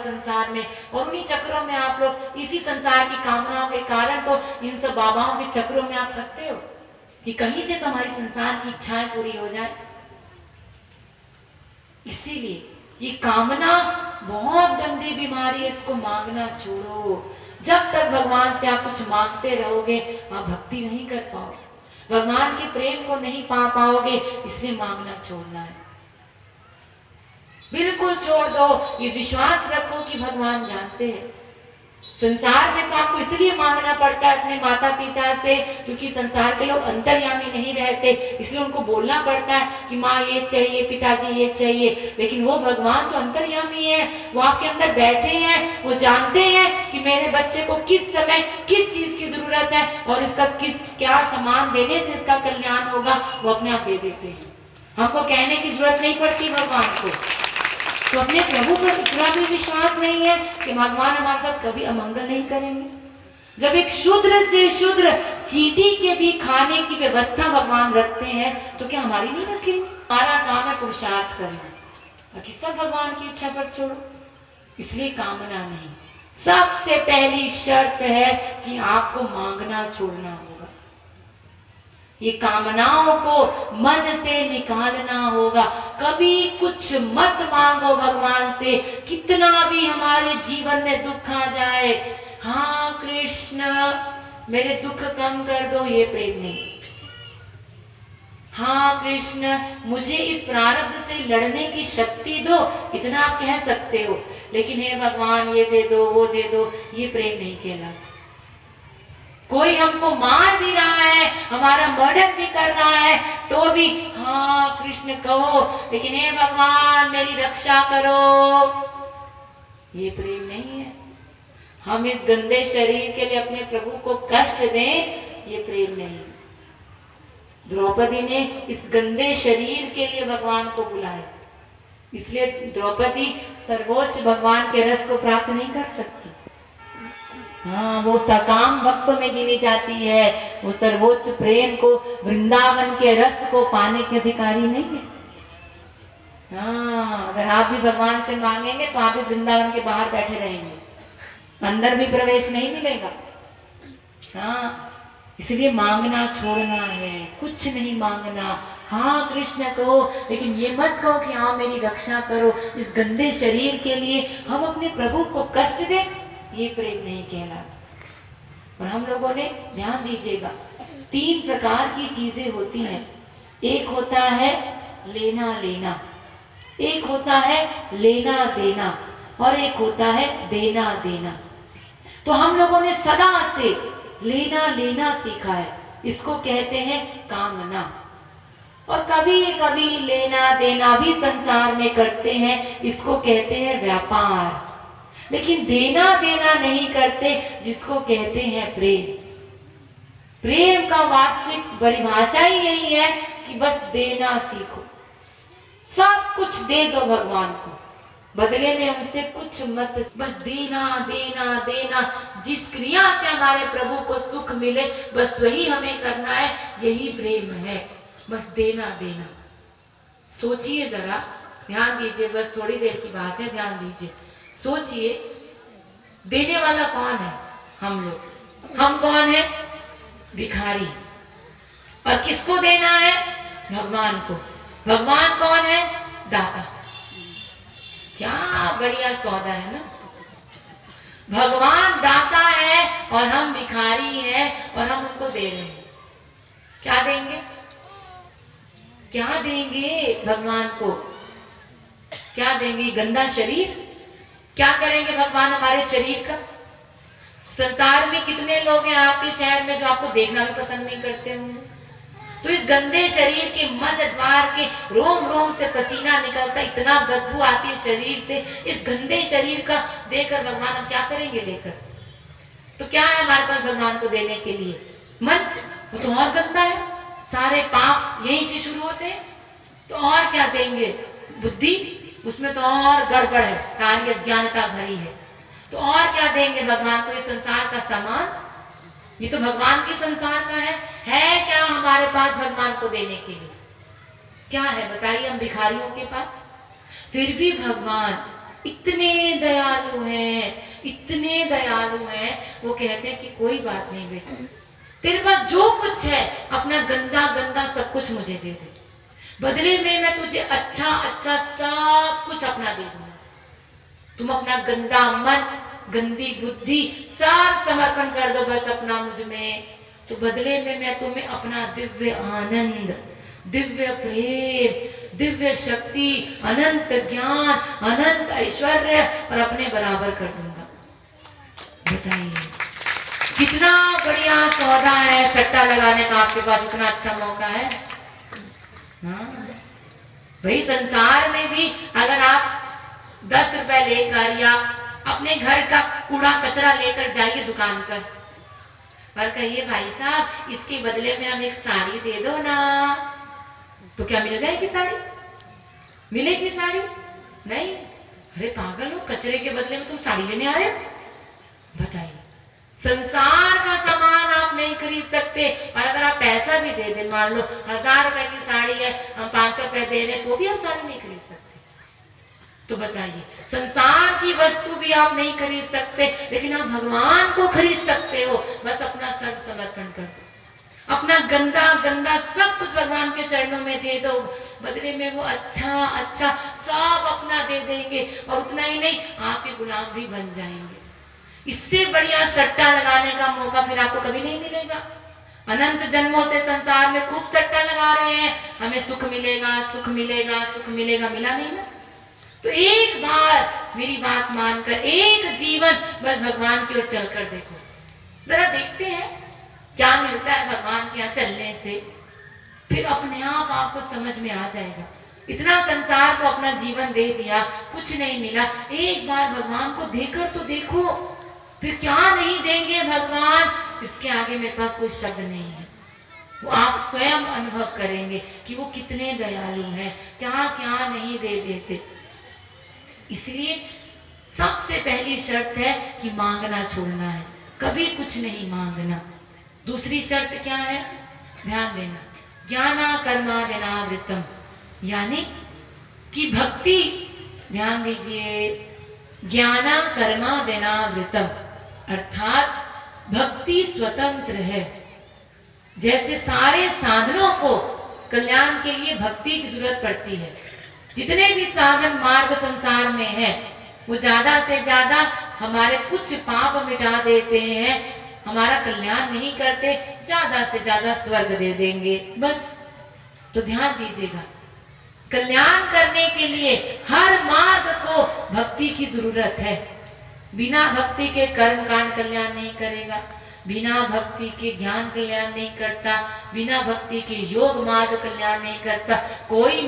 संसार में, और उन्हीं चक्रों में आप लोग इसी संसार की कामनाओं के कारण तो इन सब बाबाओं के चक्रों में आप फंसते हो कि कहीं से तो हमारी संसार की इच्छाएं पूरी हो जाए। इसीलिए ये कामना बहुत गंदी बीमारी है, इसको मांगना छोड़ो। जब तक भगवान से आप कुछ मांगते रहोगे आप भक्ति नहीं कर पाओगे, भगवान के प्रेम को नहीं पा पाओगे, इसलिए मांगना छोड़ना है, बिल्कुल छोड़ दो। ये विश्वास रखो कि भगवान जानते हैं। संसार में तो आपको इसलिए मांगना पड़ता है अपने माता पिता से, क्योंकि संसार के लोग अंतर्यामी नहीं रहते, इसलिए उनको बोलना पड़ता है कि माँ ये चाहिए, पिताजी ये चाहिए। लेकिन वो भगवान तो अंतर्यामी है, वो आपके अंदर बैठे हैं, वो जानते हैं कि मेरे बच्चे को किस समय किस चीज की जरूरत है और इसका क्या सामान देने से इसका कल्याण होगा, वो अपने आप दे देते हैं। हमको कहने की जरूरत नहीं पड़ती भगवान को। तो अपने प्रभु पर इतना भी विश्वास नहीं है कि भगवान हमारे साथ कभी अमंगल नहीं करेंगे। जब एक शूद्र से शूद्र चींटी के भी खाने की व्यवस्था भगवान रखते हैं तो क्या हमारी नहीं रखेंगे? हमारा काम है पुरुषार्थ करना, बाकी सब भगवान की इच्छा पर छोड़ो। इसलिए कामना नहीं, सबसे पहली शर्त है कि आपको मांगना छोड़ना होगा। ये कामनाओं को मन से निकालना होगा। कभी कुछ मत मांगो भगवान से, कितना भी हमारे जीवन में दुख आ जाए, हाँ कृष्ण मेरे दुख कम कर दो, ये प्रेम नहीं। हाँ कृष्ण मुझे इस प्रारब्ध से लड़ने की शक्ति दो, इतना आप कह सकते हो। लेकिन हे भगवान ये दे दो वो दे दो, ये प्रेम नहीं कहलाता। कोई हमको मार भी रहा है, हमारा मर्डर भी कर रहा है, तो भी हाँ कृष्ण कहो, लेकिन हे भगवान मेरी रक्षा करो, ये प्रेम नहीं है। हम इस गंदे शरीर के लिए अपने प्रभु को कष्ट दें, ये प्रेम नहीं है। द्रौपदी ने इस गंदे शरीर के लिए भगवान को बुलाया, इसलिए द्रौपदी सर्वोच्च भगवान के रस को प्राप्त नहीं कर सकती। हाँ वो सकाम भक्त में गिनी जाती है, वो सर्वोच्च प्रेम को, वृंदावन के रस को पाने के अधिकारी नहीं है। हाँ अगर आप भी भगवान से मांगेंगे तो आप भी वृंदावन के बाहर बैठे रहेंगे, अंदर भी प्रवेश नहीं मिलेगा। हाँ इसलिए मांगना छोड़ना है, कुछ नहीं मांगना। हाँ कृष्ण कहो, लेकिन ये मत कहो कि हाँ मेरी रक्षा करो। इस गंदे शरीर के लिए हम अपने प्रभु को कष्ट दें, ये प्रेम नहीं कहलाता। और हम लोगों ने ध्यान दीजिएगा, 3 प्रकार की चीजें होती हैं। एक होता है लेना लेना, एक होता है लेना देना, और एक होता है देना देना। तो हम लोगों ने सदा से लेना लेना सीखा है, इसको कहते हैं कामना। और कभी कभी लेना देना भी संसार में करते हैं, इसको कहते हैं व्यापार। लेकिन देना देना नहीं करते, जिसको कहते हैं प्रेम। प्रेम का वास्तविक परिभाषा ही यही है कि बस देना सीखो, सब कुछ दे दो भगवान को, बदले में उनसे कुछ मत, बस देना देना देना। जिस क्रिया से हमारे प्रभु को सुख मिले बस वही हमें करना है, यही प्रेम है, बस देना देना। सोचिए जरा, ध्यान दीजिए, बस थोड़ी देर की बात है, ध्यान दीजिए। सोचिए देने वाला कौन है? हम लोग। हम कौन है? भिखारी। और किसको देना है? भगवान को। भगवान कौन है? दाता। क्या बढ़िया सौदा है ना। भगवान दाता है और हम भिखारी हैं, और हम उनको दे रहे हैं। क्या देंगे? क्या देंगे भगवान को? क्या देंगे? गंदा शरीर? क्या करेंगे भगवान हमारे शरीर का? संसार में कितने लोग हैं आपके शहर में जो आपको देखना भी पसंद नहीं करते होंगे। तो इस गंदे शरीर के मध्य द्वार के रोम रोम से पसीना निकलता, इतना बदबू आती है शरीर से। इस गंदे शरीर का देकर भगवान हम क्या करेंगे लेकर? तो क्या है हमारे पास भगवान को देने के लिए? मन, वो तो और गंदा है, सारे पाप यहीं से शुरू होते हैं। तो और क्या देंगे? बुद्धि, उसमें तो और गड़बड़ है, सारी अज्ञानता भरी है। तो और क्या देंगे भगवान को? इस संसार का सामान, ये तो भगवान के संसार का है क्या हमारे पास भगवान को देने के लिए? क्या है बताइए हम भिखारियों के पास? फिर भी भगवान इतने दयालु दयालु हैं, इतने दयालु हैं, वो कहते हैं कि कोई बात नहीं बेटा, तेरे पास जो कुछ है अपना गंदा गंदा सब कुछ मुझे दे दे, बदले में मैं तुझे अच्छा अच्छा सब कुछ अपना दे दूंगा। तुम अपना गंदा मन, गंदी बुद्धि सब समर्पण कर दो बस अपना मुझ में, तो बदले में मैं तुम्हें अपना दिव्य आनंद, दिव्य प्रेम, दिव्य शक्ति, अनंत ज्ञान, अनंत ऐश्वर्य और अपने बराबर कर दूंगा। बताइए कितना बढ़िया सौदा है, सट्टा लगाने का आपके पास इतना अच्छा मौका है। हाँ भाई, संसार में भी अगर आप 10 रुपए लेकर या अपने घर का कूड़ा कचरा लेकर जाइए दुकान पर कहिए भाई साहब इसके बदले में हम एक साड़ी दे दो ना, तो क्या मिल जाएगी साड़ी? मिलेगी साड़ी? नहीं। अरे पागल हो, कचरे के बदले में तुम साड़ी लेने आए? बताइए, संसार का सामान आप नहीं खरीद सकते, और अगर आप पैसा भी दे दे, मान लो 1000 रुपए की साड़ी है, हम 500 रुपए दे रहे तो भी आप साड़ी नहीं खरीद सकते। तो बताइए, संसार की वस्तु भी आप नहीं खरीद सकते, लेकिन आप भगवान को खरीद सकते हो। बस अपना सर्व समर्पण कर दो, अपना गंदा गंदा सब कुछ भगवान के चरणों में दे दो, बदले में वो अच्छा अच्छा सब अपना दे देंगे, और उतना ही नहीं आपके गुलाम भी बन जाएंगे। इससे बढ़िया सट्टा लगाने का मौका फिर आपको कभी नहीं मिलेगा। अनंत जन्मों से संसार में खूब सट्टा लगा रहे हैं, हमें सुख मिलेगा सुख मिलेगा सुख मिलेगा, मिला नहीं ना। तो एक बार मेरी बात मानकर एक जीवन बस भगवान की ओर चलकर देखो, जरा देखते हैं क्या मिलता है भगवान के यहाँ चलने से, फिर अपने आप आपको समझ में आ जाएगा। इतना संसार को अपना जीवन दे दिया, कुछ नहीं मिला, एक बार भगवान को देकर तो देखो, फिर क्या नहीं देंगे भगवान, इसके आगे मेरे पास कोई शब्द नहीं है। वो आप स्वयं अनुभव करेंगे कि वो कितने दयालु हैं, क्या क्या नहीं दे देते। इसलिए सबसे पहली शर्त है कि मांगना छोड़ना है, कभी कुछ नहीं मांगना। दूसरी शर्त क्या है? ध्यान देना, ज्ञाना कर्मादिनावृतम, यानी कि भक्ति, ध्यान दीजिए, ज्ञाना कर्मादिनावृतम अर्थात भक्ति स्वतंत्र है। जैसे सारे साधनों को कल्याण के लिए भक्ति की जरूरत पड़ती है, जितने भी साधन मार्ग संसार में है वो ज्यादा से ज्यादा हमारे कुछ पाप मिटा देते हैं, हमारा कल्याण नहीं करते, ज्यादा से ज्यादा स्वर्ग दे देंगे बस। तो ध्यान दीजिएगा, कल्याण करने के लिए हर मार्ग को भक्ति की जरूरत है। बिना भक्ति के कर्म कांड कल्याण नहीं करेगा, बिना भक्ति के ज्ञान कल्याण नहीं करता, बिना भक्ति के योग मार्ग कल्याण नहीं करता। कोई